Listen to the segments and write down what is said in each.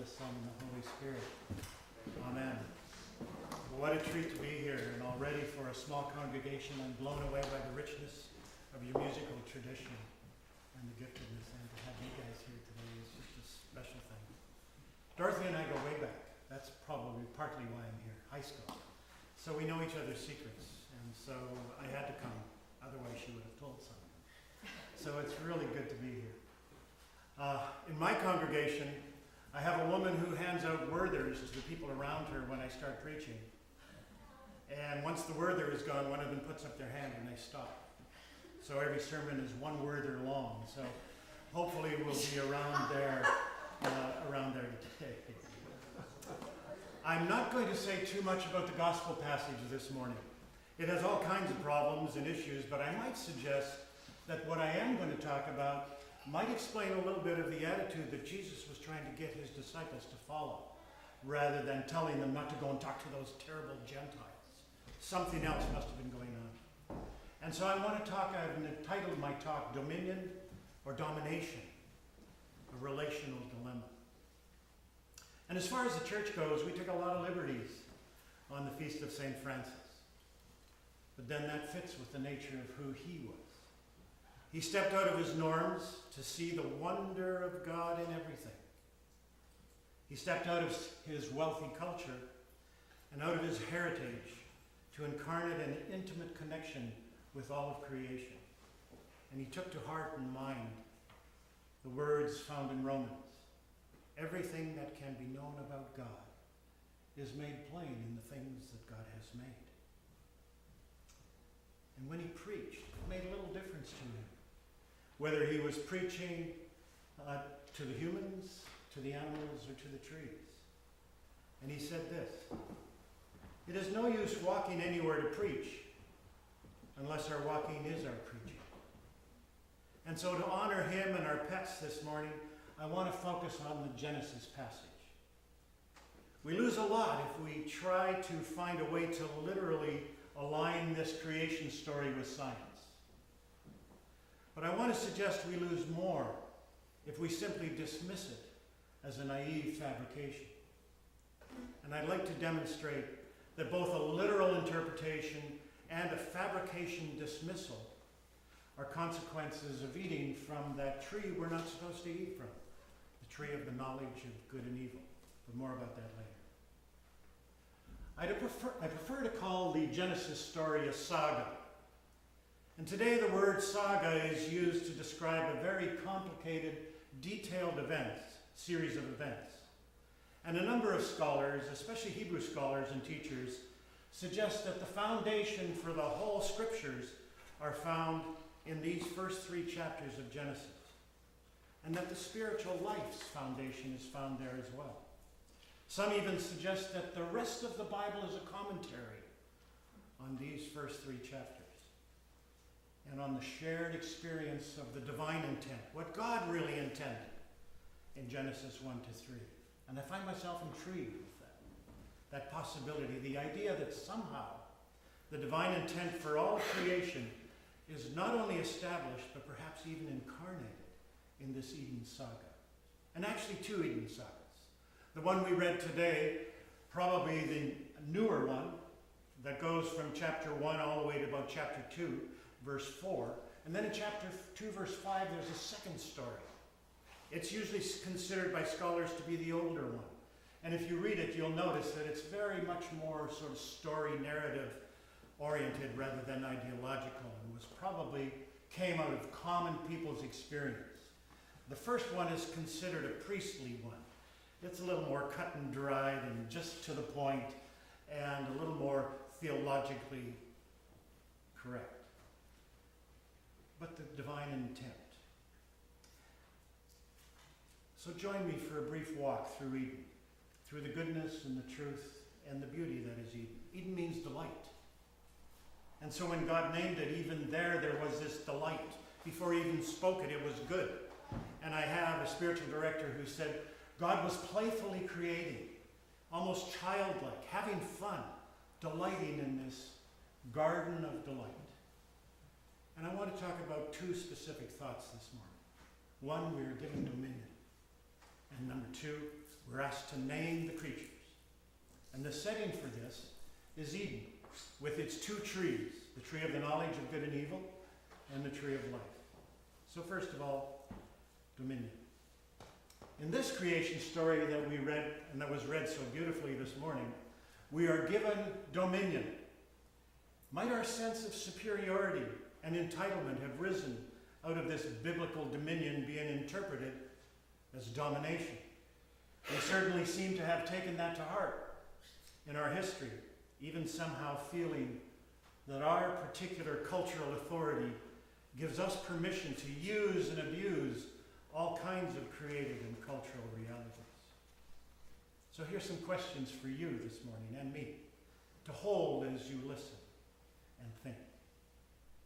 the Son, and the Holy Spirit. Amen. Well, what a treat to be here, and already for a small congregation, I'm blown away by the richness of your musical tradition and the giftedness, and to have you guys here today is just a special thing. Dorothy and I go way back. That's probably partly why I'm here, high school. So we know each other's secrets, and so I had to come, otherwise she would have told some. So it's really good to be here. In my congregation, I have a woman who hands out Werthers to the people around her when I start preaching. And once the Werther is gone, one of them puts up their hand and they stop. So every sermon is one Werther long. So hopefully we'll be around there today. I'm not going to say too much about the gospel passage this morning. It has all kinds of problems and issues, but I might suggest that what I am going to talk about might explain a little bit of the attitude that Jesus was trying to get his disciples to follow, rather than telling them not to go and talk to those terrible Gentiles. Something else must have been going on. And so I want to talk, I've entitled my talk, Dominion or Domination, a Relational Dilemma. And as far as the church goes, we took a lot of liberties on the Feast of St. Francis. But then that fits with the nature of who he was. He stepped out of his norms to see the wonder of God in everything. He stepped out of his wealthy culture and out of his heritage to incarnate an intimate connection with all of creation. And he took to heart and mind the words found in Romans. Everything that can be known about God is made plain in the things that God has made. And when he preached, it made a little difference to him. Whether he was preaching to the humans, to the animals, or to the trees. And he said this: it is no use walking anywhere to preach unless our walking is our preaching. And so to honor him and our pets this morning, I want to focus on the Genesis passage. We lose a lot if we try to find a way to literally align this creation story with science. But I want to suggest we lose more if we simply dismiss it as a naive fabrication. And I'd like to demonstrate that both a literal interpretation and a fabrication dismissal are consequences of eating from that tree we're not supposed to eat from, the tree of the knowledge of good and evil. But more about that later. I prefer to call the Genesis story a saga. And today the word saga is used to describe a very complicated, detailed series of events. And a number of scholars, especially Hebrew scholars and teachers, suggest that the foundation for the whole scriptures are found in these first 3 chapters of Genesis. And that the spiritual life's foundation is found there as well. Some even suggest that the rest of the Bible is a commentary on these first 3 chapters. And on the shared experience of the divine intent, what God really intended in Genesis 1 to 3. And I find myself intrigued with that possibility, the idea that somehow the divine intent for all creation is not only established, but perhaps even incarnated in this Eden saga. And actually 2 Eden sagas. The one we read today, probably the newer one, that goes from chapter 1 all the way to about chapter 2, verse 4. And then in chapter 2, verse 5, there's a second story. It's usually considered by scholars to be the older one. And if you read it, you'll notice that it's very much more sort of story narrative oriented rather than ideological, and was probably came out of common people's experience. The first one is considered a priestly one. It's a little more cut and dried and just to the point, and a little more theologically correct. But the divine intent. So join me for a brief walk through Eden, through the goodness and the truth and the beauty that is Eden. Eden means delight. And so when God named it, even there was this delight. Before he even spoke it, it was good. And I have a spiritual director who said, God was playfully creating, almost childlike, having fun, delighting in this garden of delight. And I want to talk about 2 specific thoughts this morning. One, we are given dominion. And number 2, we're asked to name the creatures. And the setting for this is Eden, with its 2 trees, the tree of the knowledge of good and evil and the tree of life. So first of all, dominion. In this creation story that we read, and that was read so beautifully this morning, we are given dominion. Might our sense of superiority and entitlement have risen out of this biblical dominion being interpreted as domination? We certainly seem to have taken that to heart in our history, even somehow feeling that our particular cultural authority gives us permission to use and abuse all kinds of creative and cultural realities. So here's some questions for you this morning, and me, to hold as you listen and think.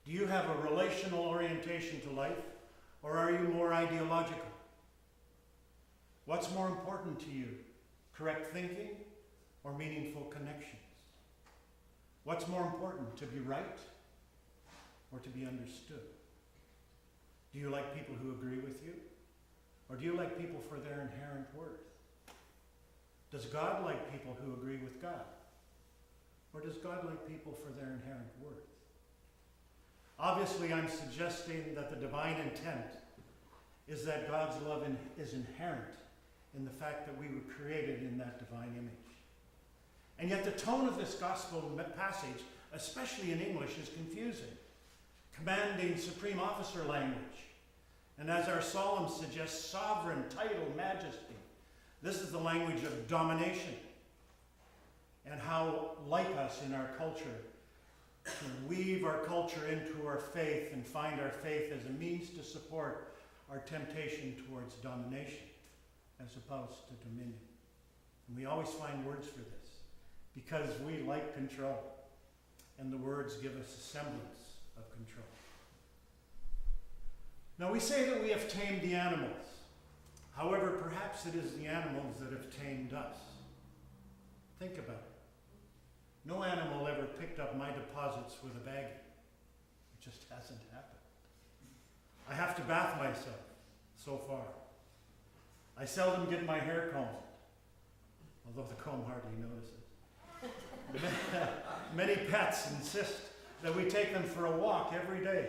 Do you have a relational orientation to life, or are you more ideological? What's more important to you, correct thinking or meaningful connections? What's more important, to be right or to be understood? Do you like people who agree with you, or do you like people for their inherent worth? Does God like people who agree with God, or does God like people for their inherent worth? Obviously, I'm suggesting that the divine intent is that God's love is inherent in the fact that we were created in that divine image. And yet the tone of this gospel passage, especially in English, is confusing, commanding supreme officer language. And as our psalm suggests, sovereign, title, majesty. This is the language of domination. And how, like us in our culture, to weave our culture into our faith and find our faith as a means to support our temptation towards domination as opposed to dominion. And we always find words for this because we like control, and the words give us a semblance of control. Now we say that we have tamed the animals. However, perhaps it is the animals that have tamed us. Think about it. No animal ever picked up my deposits with a baggie. It just hasn't happened. I have to bath myself, so far. I seldom get my hair combed, although the comb hardly notices. Many pets insist that we take them for a walk every day.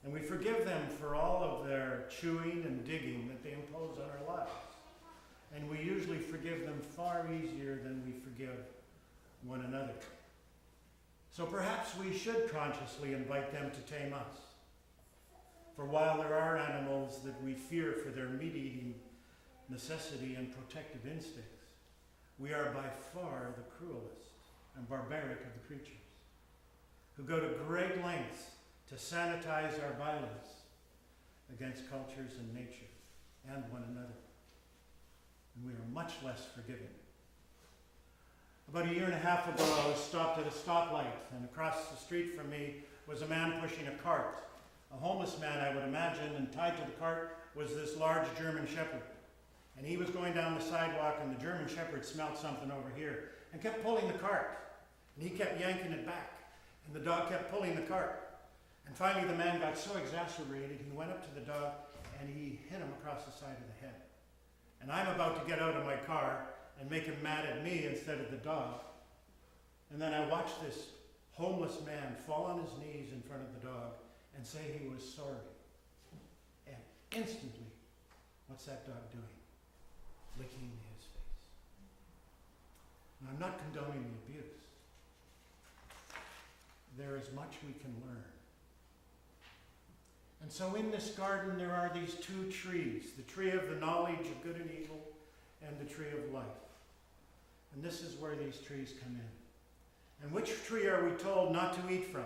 And we forgive them for all of their chewing and digging that they impose on our lives. And we usually forgive them far easier than we forgive one another. So perhaps we should consciously invite them to tame us. For while there are animals that we fear for their meat-eating necessity and protective instincts, we are by far the cruelest and barbaric of the creatures, who go to great lengths to sanitize our violence against cultures and nature and one another. And we are much less forgiving. About a year and a half ago, I was stopped at a stoplight, and across the street from me was a man pushing a cart. A homeless man, I would imagine, and tied to the cart was this large German Shepherd. And he was going down the sidewalk, and the German Shepherd smelled something over here and kept pulling the cart. And he kept yanking it back, and the dog kept pulling the cart. And finally the man got so exasperated, he went up to the dog and he hit him across the side of the head. And I'm about to get out of my car and make him mad at me instead of the dog. And then I watched this homeless man fall on his knees in front of the dog and say he was sorry. And instantly, what's that dog doing? Licking his face. Now, I'm not condoning the abuse. There is much we can learn. And so in this garden there are these 2 trees, the tree of the knowledge of good and evil and the tree of life. And this is where these trees come in. And which tree are we told not to eat from?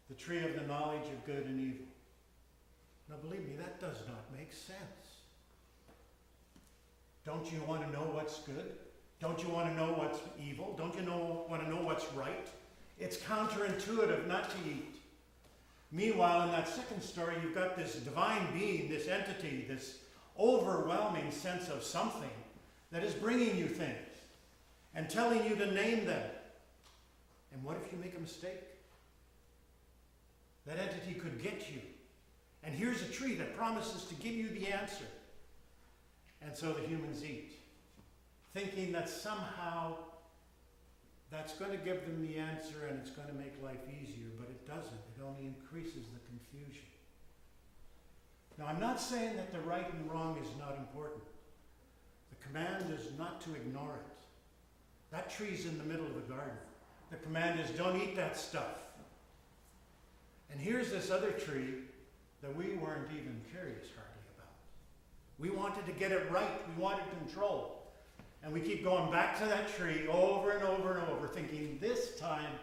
The tree of the knowledge of good and evil. Now believe me, that does not make sense. Don't you want to know what's good? Don't you want to know what's evil? Don't you want to know what's right? It's counterintuitive not to eat. Meanwhile, in that second story, you've got this divine being, this entity, this overwhelming sense of something that is bringing you things and telling you to name them. And what if you make a mistake? That entity could get you. And here's a tree that promises to give you the answer. And so the humans eat, thinking that somehow that's going to give them the answer and it's going to make life easier, but it doesn't. It only increases the confusion. Now, I'm not saying that the right and wrong is not important. The command is not to ignore it. That tree's in the middle of the garden. The command is don't eat that stuff. And here's this other tree that we weren't even curious hardly about. We wanted to get it right. We wanted control. And we keep going back to that tree over and over and over, thinking this time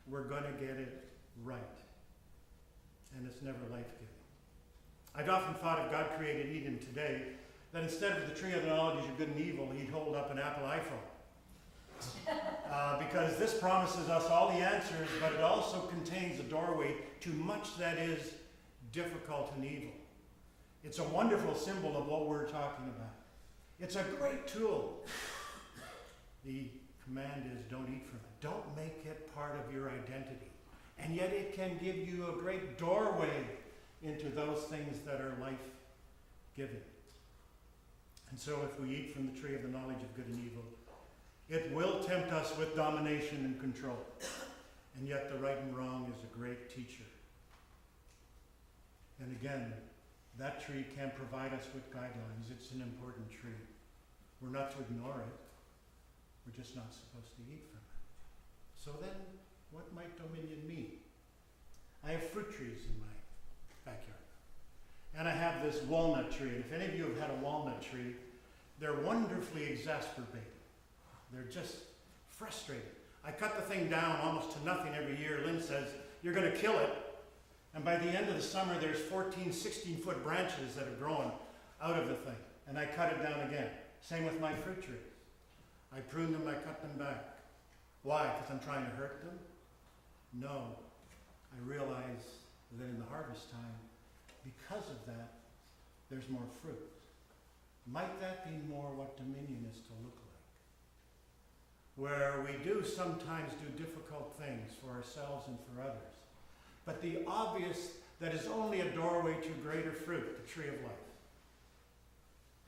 we're going to get it right. And it's never life-giving. I've often thought if God created Eden today, that instead of the tree of the knowledge of good and evil, he'd hold up an Apple iPhone. Because this promises us all the answers, but it also contains a doorway to much that is difficult and evil. It's a wonderful symbol of what we're talking about. It's a great tool. The command is don't eat from it. Don't make it part of your identity. And yet it can give you a great doorway into those things that are life-giving. And so if we eat from the tree of the knowledge of good and evil, it will tempt us with domination and control. And yet the right and wrong is a great teacher. And again, that tree can provide us with guidelines. It's an important tree. We're not to ignore it. We're just not supposed to eat from it. So then, what might dominion mean? I have fruit trees in my backyard. And I have this walnut tree. And if any of you have had a walnut tree, they're wonderfully exasperating. They're just frustrating. I cut the thing down almost to nothing every year. Lynn says, you're going to kill it. And by the end of the summer, there's 14, 16-foot branches that are growing out of the thing. And I cut it down again. Same with my fruit trees. I prune them, I cut them back. Why? Because I'm trying to hurt them? No. I realize that in the harvest time, because of that, there's more fruit. Might that be more what dominion is to look like? Where we do sometimes do difficult things for ourselves and for others. But the obvious that is only a doorway to greater fruit, the tree of life.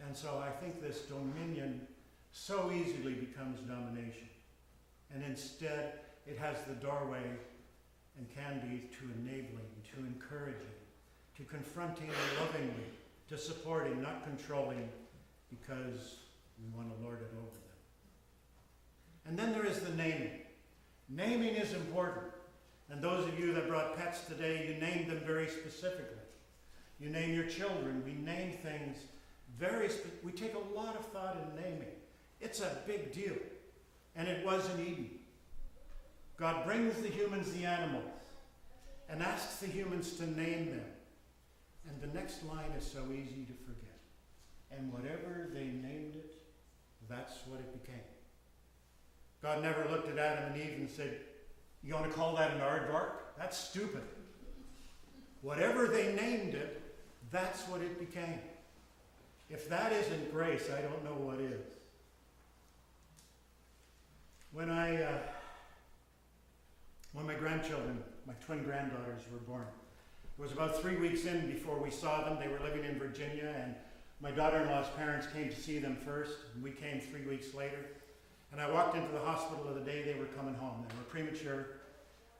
And so I think this dominion so easily becomes domination. And instead, it has the doorway and can be to enabling, to encouraging, to confronting lovingly, to supporting, not controlling, because we want to lord it over them. And then there is the naming. Naming is important. And those of you that brought pets today, you named them very specifically. You name your children. We name things we take a lot of thought in naming. It's a big deal. And it was in Eden. God brings the humans the animals and asks the humans to name them. And the next line is so easy to forget. And whatever they named it, that's what it became. God never looked at Adam and Eve and said, you want to call that an aardvark? That's stupid. Whatever they named it, that's what it became. If that isn't grace, I don't know what is. When my grandchildren, my twin granddaughters were born, it was about 3 weeks in before we saw them. They were living in Virginia, and my daughter-in-law's parents came to see them first, and we came 3 weeks later. And I walked into the hospital the day they were coming home. They were premature,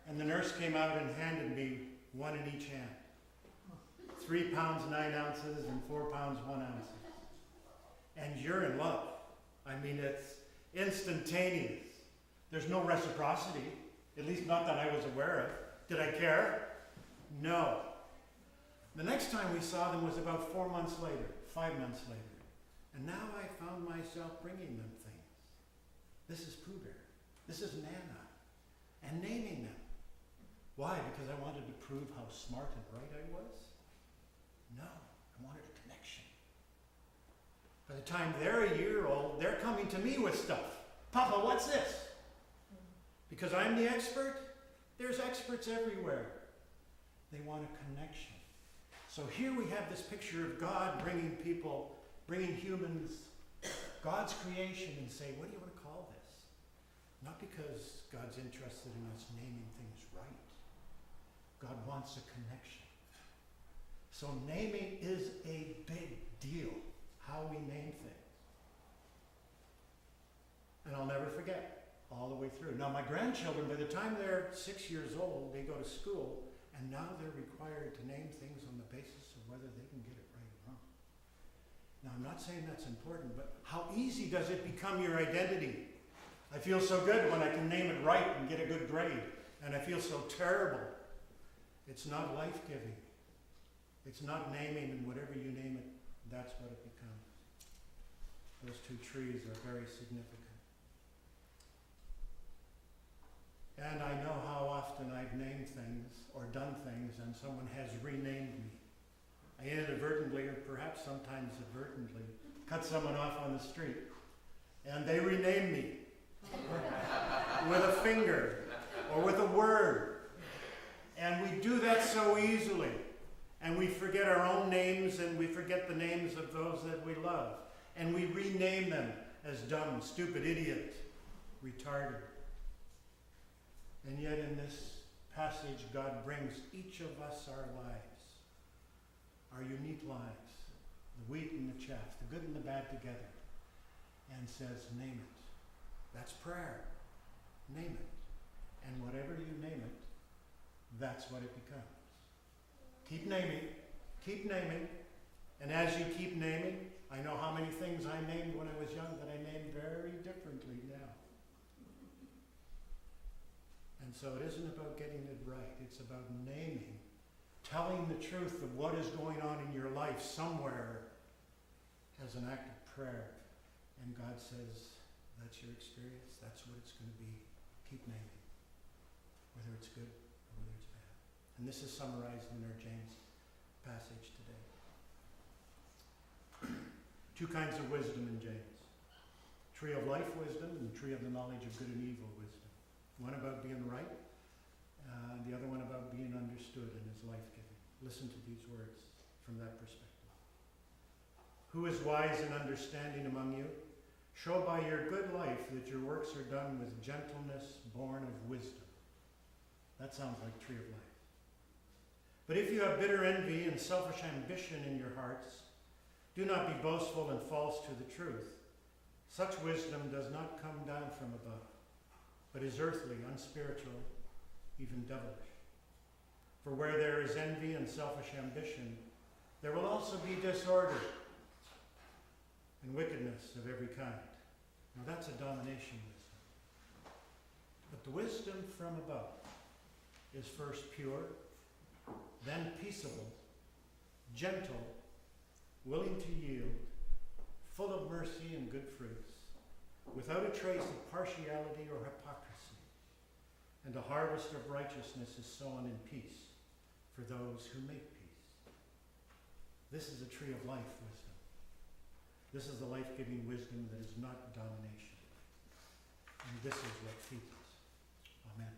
and the nurse came out and handed me one in each hand. 3 pounds 9 ounces and 4 pounds 1 ounce. And you're in love. I mean, it's instantaneous. There's no reciprocity, at least not that I was aware of. Did I care? No. The next time we saw them was about 4 months later, 5 months later. And now I found myself bringing them things. This is Pooh Bear. This is Nana. And naming them. Why? Because I wanted to prove how smart and bright I was? No. I wanted a connection. By the time they're a year old, they're coming to me with stuff. Papa, what's this? Because I'm the expert? There's experts everywhere. They want a connection. So here we have this picture of God bringing people, bringing humans, God's creation, and say, what do you want to call this? Not because God's interested in us naming things right. God wants a connection. So naming is a big deal. how we name things. And I'll never forget all the way through. Now my grandchildren, by the time they're 6 years old, they go to school, and now they're required to name things on the basis of whether they can get it right or wrong. Now I'm not saying that's important, but how easy does it become your identity? I feel so good when I can name it right and get a good grade, and I feel so terrible. It's not life-giving. It's not naming, and whatever you name it, that's what it becomes. Those two trees are very significant. And I know how often I've named things or done things and someone has renamed me. I inadvertently, or perhaps sometimes advertently, cut someone off on the street and they rename me with a finger or with a word. And we do that so easily. And we forget our own names and we forget the names of those that we love. And we rename them as dumb, stupid, idiot, retarded. And yet in this passage, God brings each of us our lives, our unique lives, the wheat and the chaff, the good and the bad together, and says, name it. That's prayer. Name it. And whatever you name it, that's what it becomes. Keep naming, keep naming, and as you keep naming, I know how many things I named when I was young that I name very differently now. And so it isn't about getting it right, it's about naming, telling the truth of what is going on in your life somewhere as an act of prayer. And God says, that's your experience, that's what it's going to be. Keep naming, whether it's good or whether it's bad. And this is summarized in our James passage today. Two kinds of wisdom in James. Tree of life wisdom and the tree of the knowledge of good and evil wisdom. One about being right, and the other one about being understood and is life-giving. Listen to these words from that perspective. Who is wise and understanding among you? Show by your good life that your works are done with gentleness born of wisdom. That sounds like tree of life. But if you have bitter envy and selfish ambition in your hearts, do not be boastful and false to the truth. Such wisdom does not come down from above, but is earthly, unspiritual, even devilish. For where there is envy and selfish ambition, there will also be disorder and wickedness of every kind. Now that's a domination wisdom. But the wisdom from above is first pure, then peaceable, gentle, willing to yield, full of mercy and good fruits, without a trace of partiality or hypocrisy. And a harvest of righteousness is sown in peace for those who make peace. This is a tree of life wisdom. This is the life-giving wisdom that is not domination. And this is what feeds us. Amen.